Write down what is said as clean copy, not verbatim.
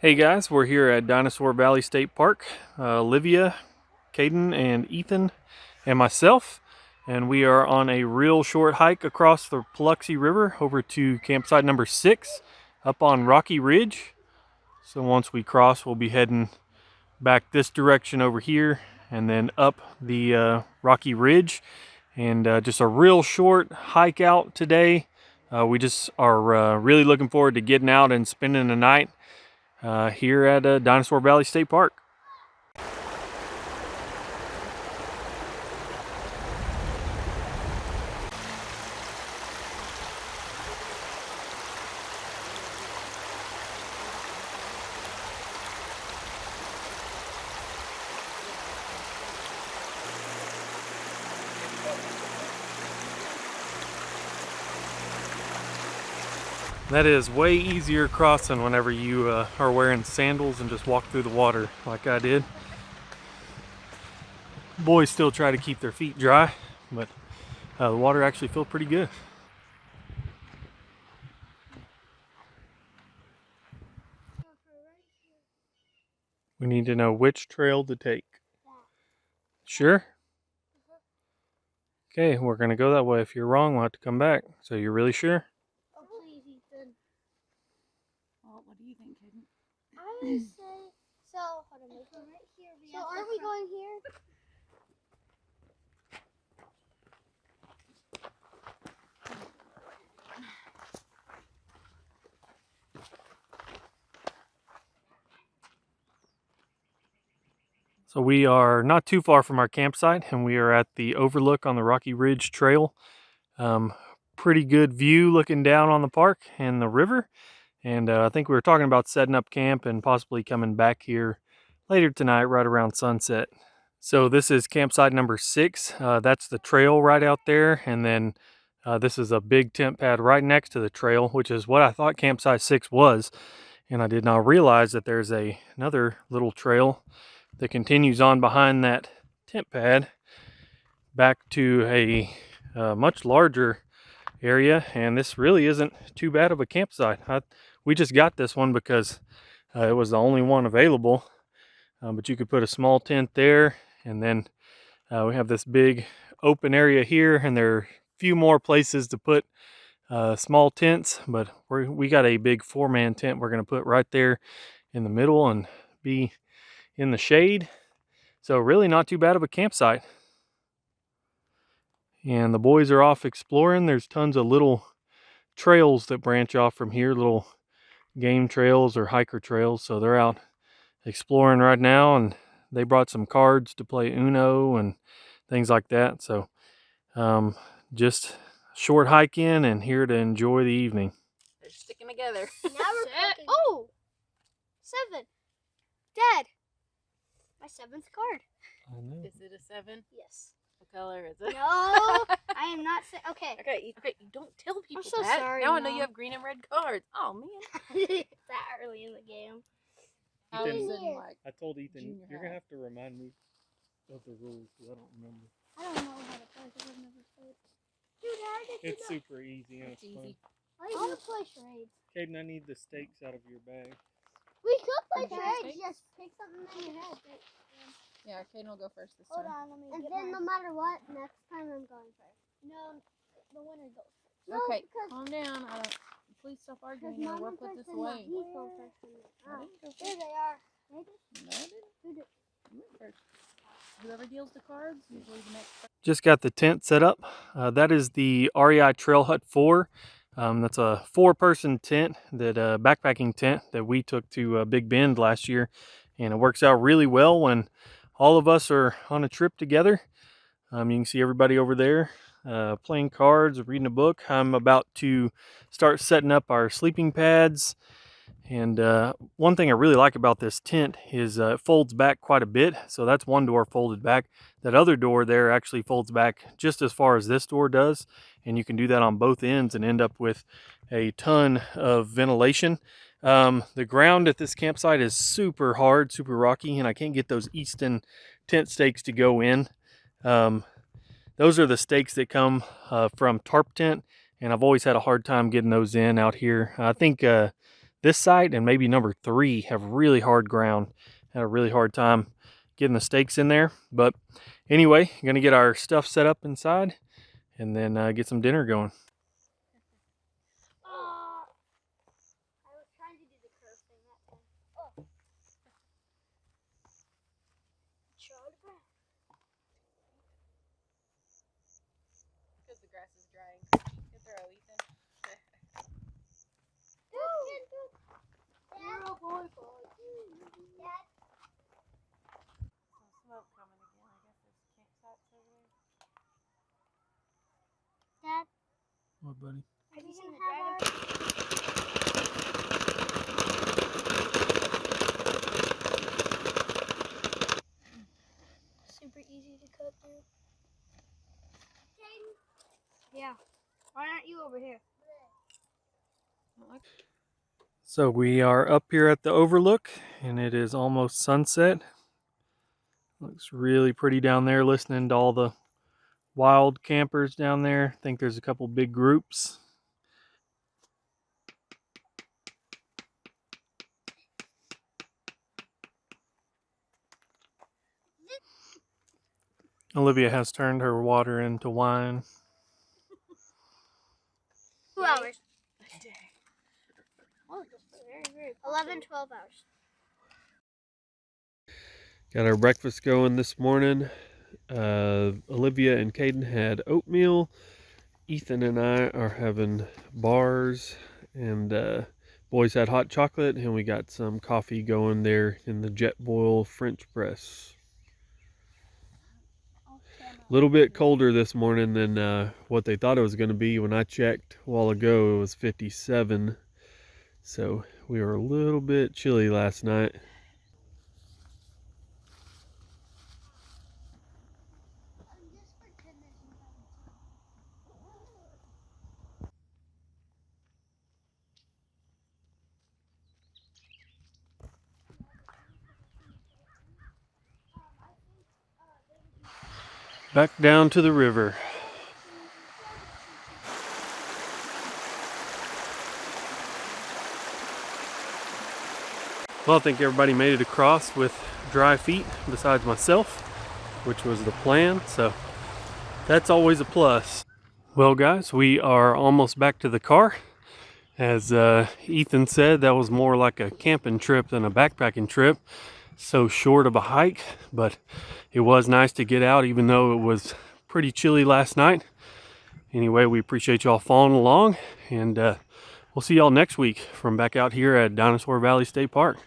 Hey guys, we're here at Dinosaur Valley State Park. Olivia, Caden, and Ethan, and myself. And we are on a real short hike across the Paluxy River over to campsite number 6 up on Rocky Ridge. So once we cross, we'll be heading back this direction over here and then up the Rocky Ridge. And just a real short hike out today. We just are really looking forward to getting out and spending the night here at Dinosaur Valley State Park. That is way easier crossing whenever you are wearing sandals and just walk through the water like I did. Boys still try to keep their feet dry, but the water actually feels pretty good. We need to know which trail to take. Sure? Okay, we're gonna go that way. If you're wrong, we'll have to come back. So you're really sure? Oh, please, Ethan. Well, what do you think, Caden? I would say, so, hold on, right here. So are we going here? So we are not too far from our campsite, and we are at the overlook on the Rocky Ridge Trail. Pretty good view looking down on the park and the river. And I think we were talking about setting up camp and possibly coming back here later tonight, right around sunset. So this is campsite number 6. That's the trail right out there. And then this is a big tent pad right next to the trail, which is what I thought campsite 6 was. And I did not realize that there's another little trail that continues on behind that tent pad back to a much larger area. And this really isn't too bad of a campsite. We just got this one because it was the only one available, but you could put a small tent there, and then we have this big open area here, and there are a few more places to put small tents, but we got a big 4-man tent we're going to put right there in the middle and be in the shade. So really not too bad of a campsite. And the boys are off exploring. There's tons of little trails that branch off from here, little game trails or hiker trails. So they're out exploring right now, and they brought some cards to play Uno and things like that. So just short hike in and here to enjoy the evening. They're sticking together. Now we're cooking. Oh! 7. Dad! My 7th card. I know. Is it a 7? Yes. What color is it? No! I am not saying. Okay. Okay, you don't tell people I'm so that. sorry, Now I know Mom. you have green and red cards. Oh, man. That early in the game. I was Ethan, in, like, I told Ethan, junior you're going to high. have to remind me of the rules because I don't remember. I don't know how to play because I've never played. Dude, how did you It's super easy and It's it's fun. easy. I want to play charades. Caden, I need the stakes out of your bag. We could play Okay. charades. Just pick something in your head. Yeah, Caden will go first this Hold time. on, let me and then no matter what, next time I'm going first. No, the winner goes first. No, Okay, because calm down. Please stop arguing. I'll work with this away. He's going first. I didn't go There first. they are. Maybe? No, I didn't. Who did? You went first. Whoever deals the cards, usually the next person. Just got the tent set up. That is the REI Trail Hut 4. That's a 4-person tent, that backpacking tent that we took to Big Bend last year, and it works out really well when all of us are on a trip together. You can see everybody over there playing cards or reading a book. I'm about to start setting up our sleeping pads. And one thing I really like about this tent is it folds back quite a bit. So that's one door folded back. That other door there actually folds back just as far as this door does. And you can do that on both ends and end up with a ton of ventilation. The ground at this campsite is super hard, super rocky, and I can't get those Easton tent stakes to go in. Those are the stakes that come from Tarp Tent, and I've always had a hard time getting those in out here. I think This site and maybe number 3 have really hard ground. Had a really hard time getting the stakes in there. But anyway, gonna get our stuff set up inside and then get some dinner going. I was trying to do the curve thing that time. Oh. Charlie Brown. Because the grass is drying. You throw, Ethan. You're a boy, boy. Dad. Some smoke coming again. I guess there's campsites over there. Dad, What, buddy? have you seen the dragon? Super easy to cut through. Yeah. Why aren't you over here? So we are up here at the overlook and it is almost sunset. Looks really pretty down there, listening to all the wild campers down there. I think there's a couple big groups. Olivia has turned her water into wine. 2 hours. A day. Oh, very 11, 12 hours. Got our breakfast going this morning. Olivia and Caden had oatmeal. Ethan and I are having bars, and boys had hot chocolate, and we got some coffee going there in the jet boil French press. A little bit colder this morning than what they thought it was going to be. When I checked a while ago, it was 57. So we were a little bit chilly last night. Back down to the river. Well, I think everybody made it across with dry feet besides myself, which was the plan, so that's always a plus. Well guys, we are almost back to the car. As Ethan said, that was more like a camping trip than a backpacking trip. So short of a hike, but it was nice to get out even though it was pretty chilly last night. Anyway, we appreciate y'all following along, and we'll see y'all next week from back out here at Dinosaur Valley State Park.